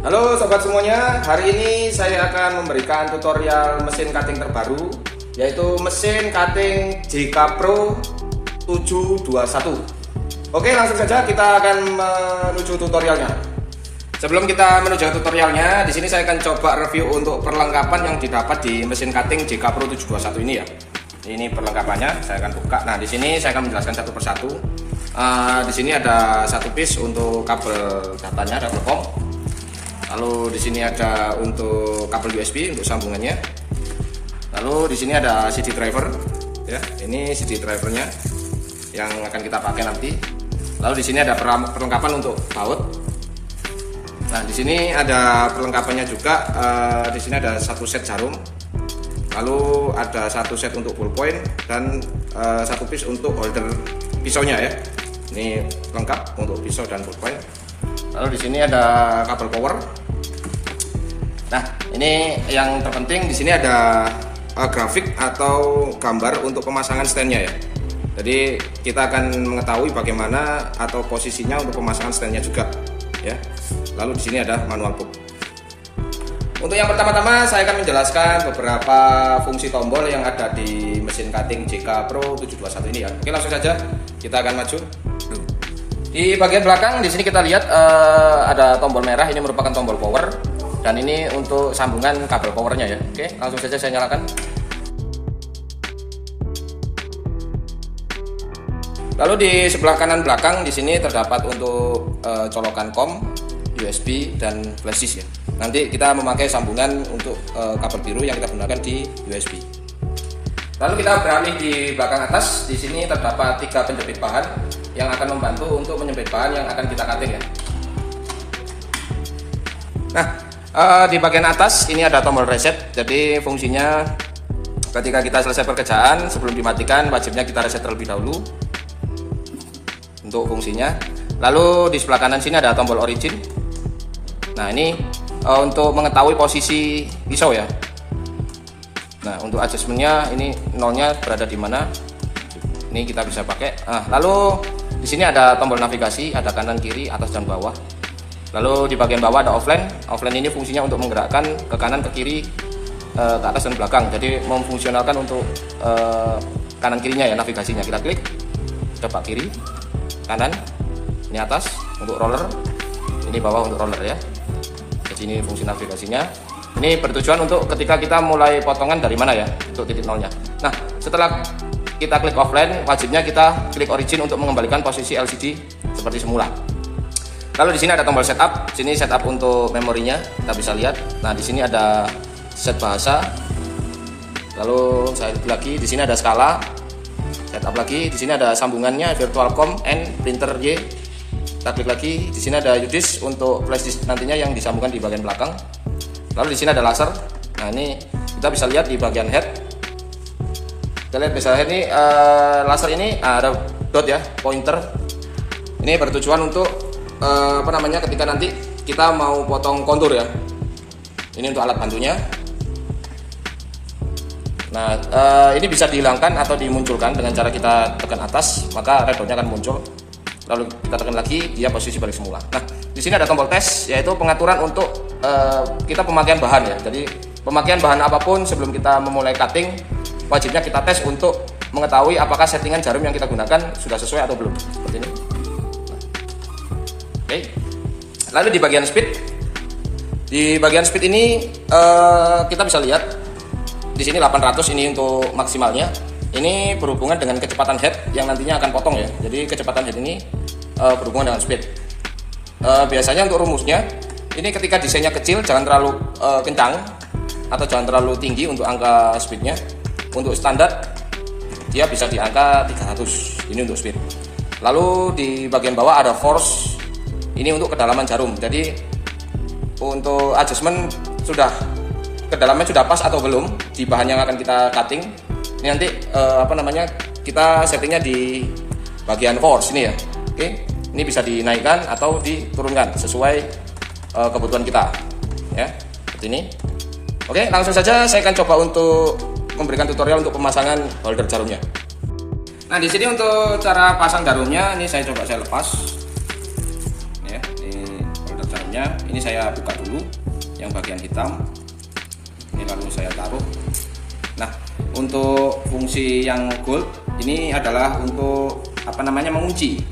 Halo sobat semuanya, hari ini saya akan memberikan tutorial mesin cutting terbaru, yaitu mesin cutting JK Pro 721. Oke, langsung saja kita akan menuju tutorialnya. Sebelum kita menuju tutorialnya, di sini saya akan coba review untuk perlengkapan yang didapat di mesin cutting JK Pro 721 ini ya. Ini perlengkapannya, saya akan buka. Nah, di sini saya akan menjelaskan satu persatu. Di sini ada satu piece untuk kabel datanya, kabel COM. Lalu di sini ada untuk kabel USB untuk sambungannya. Lalu di sini ada CD driver, ya. Ini CD drivernya yang akan kita pakai nanti. Lalu di sini ada perlengkapan untuk baut. Nah, di sini ada perlengkapannya juga. Di sini ada satu set jarum. Lalu ada satu set untuk ballpoint dan satu piece untuk holder pisaunya ya. Ini lengkap untuk pisau dan ballpoint. Lalu di sini ada kabel power. Nah, ini yang terpenting di sini ada grafik atau gambar untuk pemasangan standnya ya. Jadi kita akan mengetahui bagaimana atau posisinya untuk pemasangan standnya juga ya. Lalu di sini ada manual book. Untuk yang pertama-tama saya akan menjelaskan beberapa fungsi tombol yang ada di mesin cutting JK Pro 721 ini ya. Oke, langsung saja kita akan maju. Di bagian belakang di sini kita lihat ada tombol merah, ini merupakan tombol power dan ini untuk sambungan kabel powernya ya. Oke, langsung saja saya nyalakan. Lalu di sebelah kanan belakang di sini terdapat untuk colokan COM, USB dan flash disk ya. Nanti kita memakai sambungan untuk kabel biru yang kita gunakan di USB. Lalu kita beralih di belakang atas. Di sini terdapat 3 penjepit bahan yang akan membantu untuk menyempit bahan yang akan kita cutting ya. Nah, di bagian atas ini ada tombol reset. Jadi fungsinya ketika kita selesai pekerjaan sebelum dimatikan wajibnya kita reset terlebih dahulu untuk fungsinya. Lalu di sebelah kanan sini ada tombol origin. Nah, ini untuk mengetahui posisi pisau ya. Nah, untuk adjustmentnya ini nolnya berada di mana? Ini kita bisa pakai. Nah, lalu di sini ada tombol navigasi, ada kanan, kiri, atas dan bawah. Lalu di bagian bawah ada offline. Offline ini fungsinya untuk menggerakkan ke kanan, ke kiri, ke atas dan belakang. Jadi memfungsionalkan untuk kanan kirinya ya navigasinya. Kita klik, coba kiri, kanan, ini atas untuk roller, ini bawah untuk roller ya. Jadi ini fungsi navigasinya. Ini bertujuan untuk ketika kita mulai potongan dari mana ya, untuk titik nolnya. Nah, setelah kita klik offline, wajibnya kita klik origin untuk mengembalikan posisi LCD seperti semula. Lalu di sini ada tombol setup. Sini setup untuk memorinya, kita bisa lihat. Nah, di sini ada set bahasa. Lalu saya klik lagi, di sini ada skala. Setup lagi, di sini ada sambungannya virtual COM N printer Y. Kita klik lagi, di sini ada UDIS untuk flash disk nantinya yang disambungkan di bagian belakang. Lalu di sini ada laser. Nah, ini kita bisa lihat di bagian head. Kita lihat misalnya ini laser ini ada dot ya, pointer. Ini bertujuan untuk ketika nanti kita mau potong kontur ya. Ini untuk alat bantunya. Nah, ini bisa dihilangkan atau dimunculkan dengan cara kita tekan atas, maka red dotnya akan muncul. Lalu kita tekan lagi, dia posisi balik semula. Nah, di sini ada tombol tes, yaitu pengaturan untuk kita pemakaian bahan ya. Jadi pemakaian bahan apapun sebelum kita memulai cutting, wajibnya kita tes untuk mengetahui apakah settingan jarum yang kita gunakan sudah sesuai atau belum. Seperti ini. Oke. Lalu di bagian speed ini kita bisa lihat di sini 800 ini untuk maksimalnya. Ini berhubungan dengan kecepatan head yang nantinya akan potong ya. Jadi kecepatan head ini berhubungan dengan speed. Biasanya untuk rumusnya, ini ketika desainnya kecil jangan terlalu kencang atau jangan terlalu tinggi untuk angka speednya. Untuk standar dia bisa di angka 300. Ini untuk speed. Lalu di bagian bawah ada force. Ini untuk kedalaman jarum. Jadi untuk adjustment kedalamannya sudah pas atau belum di bahan yang akan kita cutting. Ini nanti kita settingnya di bagian force ini ya. Oke, ini bisa dinaikkan atau diturunkan sesuai kebutuhan kita ya, seperti ini. Oke, langsung saja saya akan coba untuk memberikan tutorial untuk pemasangan holder jarumnya. Nah, di sini untuk cara pasang jarumnya ini saya coba lepas ya, ini holder jarumnya. soldernya. Ini saya buka dulu yang bagian hitam. Ini lalu saya taruh. Nah, untuk fungsi yang gold ini adalah untuk mengunci.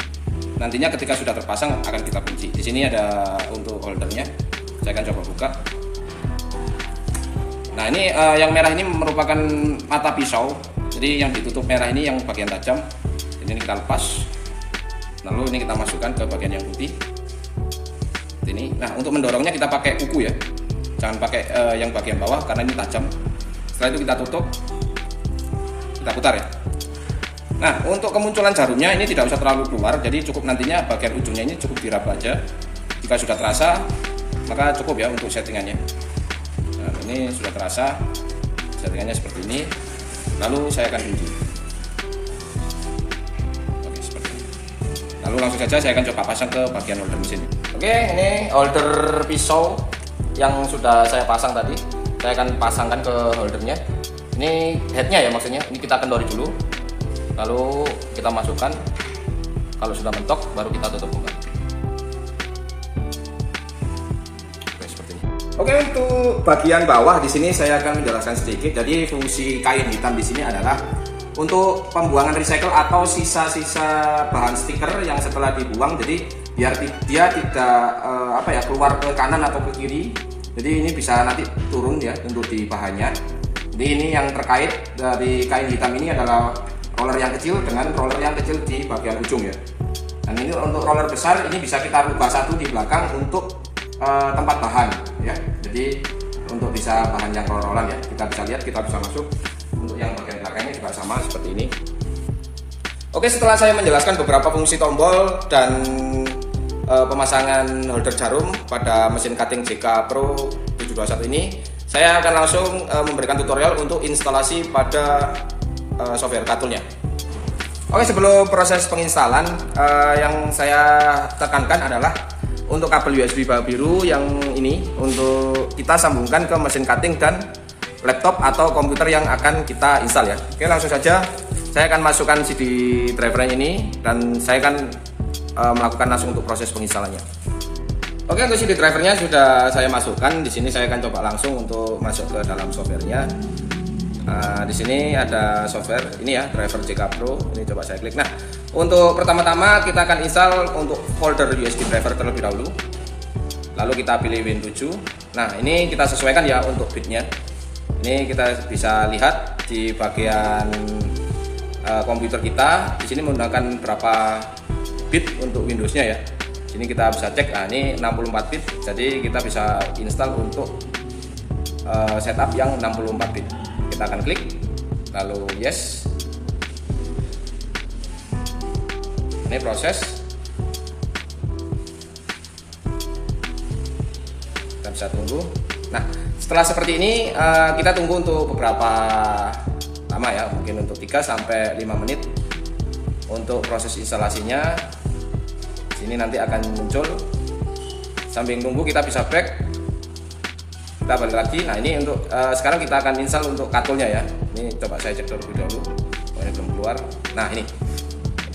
Nantinya ketika sudah terpasang akan kita kunci. Di sini ada untuk holdernya. Saya akan coba buka. Nah, ini yang merah ini merupakan mata pisau. Jadi yang ditutup merah ini yang bagian tajam. Ini kita lepas. Lalu ini kita masukkan ke bagian yang putih. Ini. Nah, untuk mendorongnya kita pakai kuku ya. Jangan pakai yang bagian bawah karena ini tajam. Setelah itu kita tutup, kita putar ya. Nah, untuk kemunculan jarumnya ini tidak usah terlalu keluar, jadi cukup nantinya bagian ujungnya ini cukup diraba aja. Jika sudah terasa, maka cukup ya untuk settingannya. Nah, ini sudah terasa, settingannya seperti ini. Lalu saya akan kunci. Oke, seperti ini. Lalu langsung saja saya akan coba pasang ke bagian holder mesin. Oke, ini holder pisau yang sudah saya pasang tadi. Saya akan pasangkan ke holdernya. Ini headnya ya maksudnya. Ini kita kendori dulu. Lalu kita masukkan. Kalau sudah mentok, baru kita tutup kembali. Oke, seperti ini. Oke, untuk bagian bawah di sini saya akan menjelaskan sedikit. Jadi fungsi kain hitam di sini adalah untuk pembuangan recycle atau sisa-sisa bahan stiker yang setelah dibuang. Jadi biar dia tidak keluar ke kanan atau ke kiri. Jadi ini bisa nanti turun ya untuk di bahannya. Jadi ini yang terkait dari kain hitam ini adalah roller yang kecil dengan roller yang kecil di bagian ujung ya. Dan ini untuk roller besar ini bisa kita rubah satu di belakang untuk tempat bahan ya. Jadi untuk bisa bahan yang roll-rollan ya. Kita bisa lihat, kita bisa masuk. Untuk yang bagian belakangnya juga sama seperti ini. Oke, setelah saya menjelaskan beberapa fungsi tombol dan pemasangan holder jarum pada mesin cutting JK Pro 721 ini, saya akan langsung memberikan tutorial untuk instalasi pada software katulnya. Oke, sebelum proses penginstalan, yang saya tekankan adalah untuk kabel USB biru yang ini untuk kita sambungkan ke mesin cutting dan laptop atau komputer yang akan kita install ya. Oke, langsung saja saya akan masukkan CD drivernya ini dan saya akan melakukan langsung untuk proses penginstalannya. Oke, untuk CD drivernya sudah saya masukkan. Di sini saya akan coba langsung untuk masuk ke dalam softwarenya. Di sini ada software ini ya, driver JK Pro. Ini coba saya klik. Nah, untuk pertama-tama kita akan install untuk folder USB driver terlebih dahulu. Lalu kita pilih Win7. Nah, ini kita sesuaikan ya untuk bitnya. Ini kita bisa lihat di bagian komputer kita. Di sini menggunakan berapa bit untuk Windowsnya ya. Sini kita bisa cek. Nah, ini 64 bit. Jadi kita bisa install untuk setup yang 64 bit. Kita akan klik, lalu yes. Ini proses. Kita bisa tunggu. Nah, setelah seperti ini kita tunggu untuk beberapa lama ya, mungkin untuk 3 sampai 5 menit untuk proses instalasinya. Sini nanti akan muncul. Sambil tunggu kita bisa back. Kita balik lagi. Nah, ini untuk sekarang kita akan install untuk katulnya ya. Ini coba saya cek terlebih dahulu. Oh, ini belum keluar. Nah, ini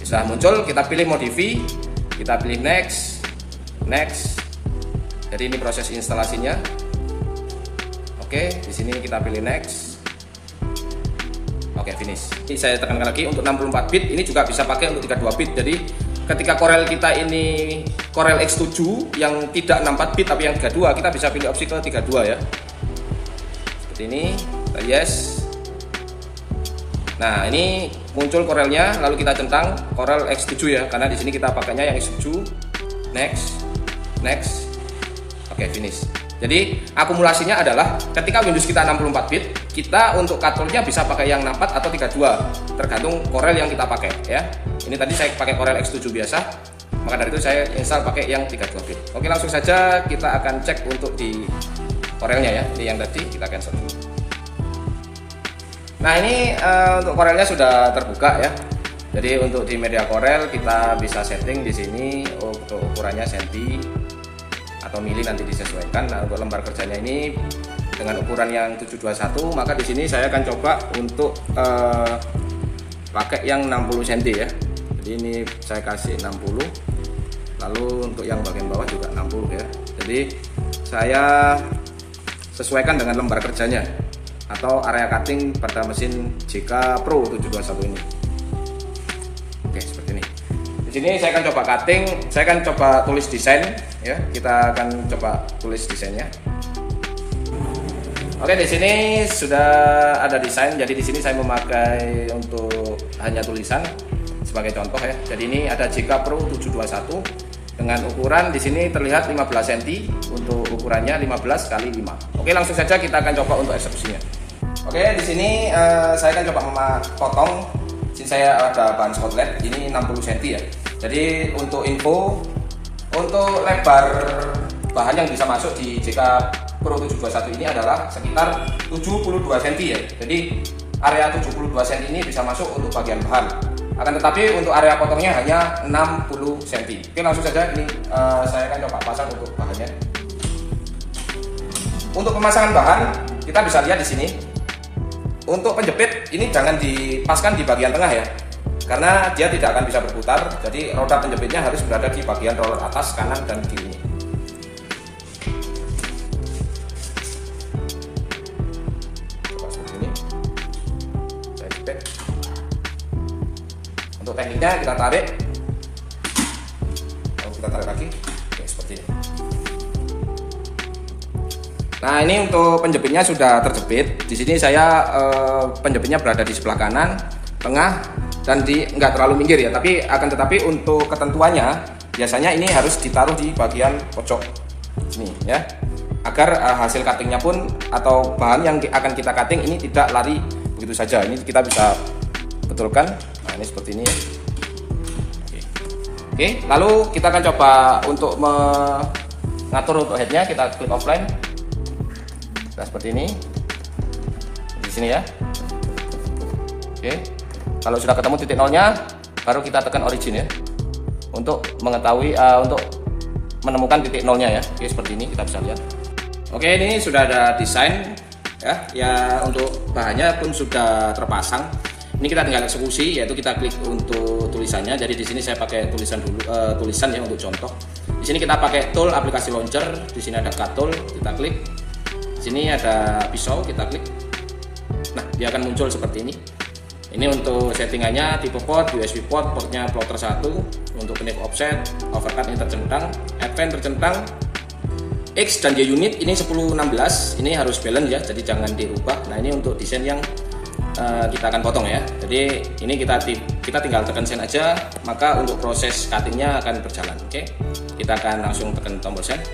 sudah muncul. Kita pilih modify. Kita pilih next. Jadi ini proses instalasinya. Oke, di sini kita pilih next. Oke, finish. Ini saya tekankan lagi untuk 64 bit. Ini juga bisa pakai untuk 32 bit. Jadi ketika Corel kita ini Corel X7 yang tidak 64 bit tapi yang 32, kita bisa pilih opsi ke 32 ya. Seperti ini. Yes. Nah, ini muncul Corelnya, lalu kita centang Corel X7 ya, karena di sini kita pakainya yang X7. Next. Oke, finish. Jadi akumulasinya adalah ketika Windows kita 64 bit, kita untuk katulnya bisa pakai yang 64 atau 32, tergantung Corel yang kita pakai ya. Ini tadi saya pakai Corel X7 biasa, maka dari itu saya install pakai yang 32 bit. Oke, langsung saja kita akan cek untuk di Corelnya ya. Ini yang tadi kita cancel dulu. Nah, ini untuk Corelnya sudah terbuka ya. Jadi untuk di media Corel kita bisa setting di sini untuk ukurannya senti atau mili, nanti disesuaikan. Nah, untuk lembar kerjanya ini dengan ukuran yang 721, maka di sini saya akan coba untuk pakai yang 60 cm ya. Jadi ini saya kasih 60. Lalu untuk yang bagian bawah juga 60 ya. Jadi saya sesuaikan dengan lembar kerjanya atau area cutting pada mesin JK Pro 721 ini. Oke, seperti ini. Di sini saya akan coba cutting, saya akan coba tulis desain ya. Kita akan coba tulis desainnya. Oke, di sini sudah ada desain. Jadi di sini saya memakai untuk hanya tulisan sebagai contoh ya. Jadi ini ada JK Pro 721 dengan ukuran di sini terlihat 15 cm, untuk ukurannya 15 x 5. Oke, langsung saja kita akan coba untuk eksekusinya. Oke, di sini saya akan coba memotong. Di sini saya ada bahan skotlet, ini 60 cm ya. Jadi untuk info, untuk lebar bahan yang bisa masuk di JK Pro 721 ini adalah sekitar 72 cm ya. Jadi area 72 cm ini bisa masuk untuk bagian bahan. Akan tetapi untuk area potongnya hanya 60 cm. Oke, langsung saja ini saya akan coba pasang untuk bahannya. Untuk pemasangan bahan kita bisa lihat di sini. Untuk penjepit ini jangan dipaskan di bagian tengah ya, karena dia tidak akan bisa berputar. Jadi roda penjepitnya harus berada di bagian roller atas, kanan dan kiri. Coba seperti ini. Saya jepit. Untuk tekniknya kita tarik. Lalu kita tarik lagi. Oke, seperti ini. Nah, ini untuk penjepitnya sudah terjepit. Di sini saya penjepitnya berada di sebelah kanan, tengah, dan nggak terlalu minggir ya. Tetapi untuk ketentuannya biasanya ini harus ditaruh di bagian pojok sini ya, agar hasil cuttingnya pun atau bahan yang akan kita cutting ini tidak lari begitu saja. Ini kita bisa betulkan. Nah, ini seperti ini. Oke, lalu kita akan coba untuk mengatur untuk headnya. Kita klik offline. Nah, seperti ini di sini ya. Oke, kalau sudah ketemu titik nolnya baru kita tekan origin ya, untuk mengetahui untuk menemukan titik nolnya ya. Oke, seperti ini kita bisa lihat. Oke, ini sudah ada desain ya, untuk bahannya pun sudah terpasang. Ini kita tinggal eksekusi, yaitu kita klik untuk tulisannya. Jadi di sini saya pakai tulisan dulu, tulisan ya untuk contoh. Di sini kita pakai tool aplikasi launcher. Di sini ada cut tool, kita klik. Sini ada pisau, kita klik. Nah, dia akan muncul seperti ini. Ini untuk settingannya tipe port, USB port, portnya plotter 1. Untuk knip offset, overcut ini tercentang, advance tercentang, X dan Y unit ini 10-16. Ini harus balance ya, jadi jangan dirubah. Nah, ini untuk desain yang kita akan potong ya. Jadi ini kita tinggal tekan send aja, maka untuk proses cuttingnya akan berjalan. Oke, kita akan langsung tekan tombol send.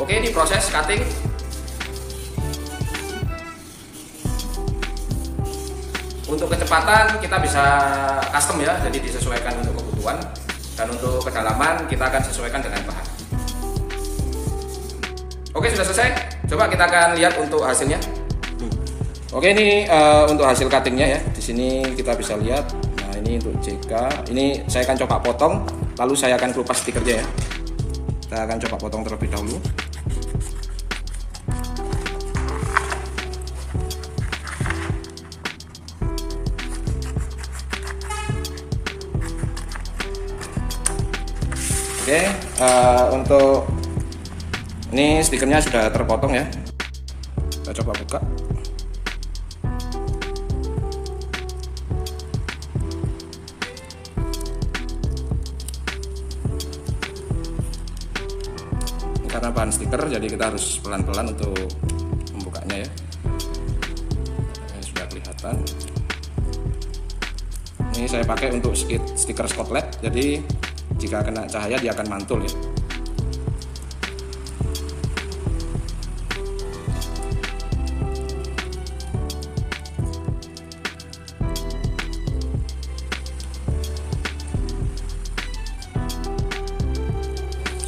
Oke, di proses cutting. Untuk kecepatan kita bisa custom ya, jadi disesuaikan untuk kebutuhan. Dan untuk kedalaman kita akan sesuaikan dengan bahan. Oke, sudah selesai. Coba kita akan lihat untuk hasilnya. Oke, ini untuk hasil cuttingnya ya. Di sini kita bisa lihat. Nah, ini untuk JK. Ini saya akan coba potong, lalu saya akan kelupas stikernya ya. Kita akan coba potong terlebih dahulu. Oke, untuk ini stikernya sudah terpotong ya. Kita coba buka. Ini karena bahan stiker, jadi kita harus pelan-pelan untuk membukanya ya. Ini sudah kelihatan. Ini saya pakai untuk stiker skotlet, jadi jika kena cahaya dia akan mantul ya.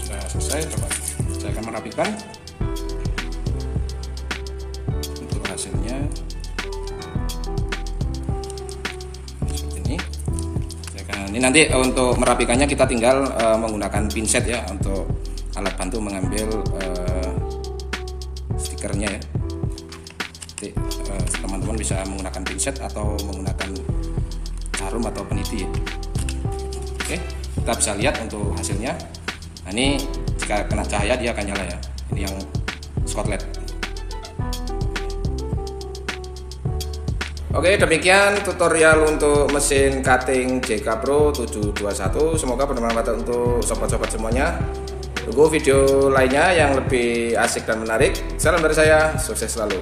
Sudah selesai, coba saya akan merapikan untuk hasilnya. Ini nanti untuk merapikannya kita tinggal menggunakan pinset ya, untuk alat bantu mengambil stikernya ya. Jadi teman-teman bisa menggunakan pinset atau menggunakan jarum atau peniti ya. Oke. Kita bisa lihat untuk hasilnya. Nah, ini jika kena cahaya dia akan nyala ya. Ini yang Scott LED. Oke, demikian tutorial untuk mesin cutting JK Pro 721. Semoga bermanfaat untuk sobat-sobat semuanya. Tunggu video lainnya yang lebih asik dan menarik. Salam dari saya, sukses selalu.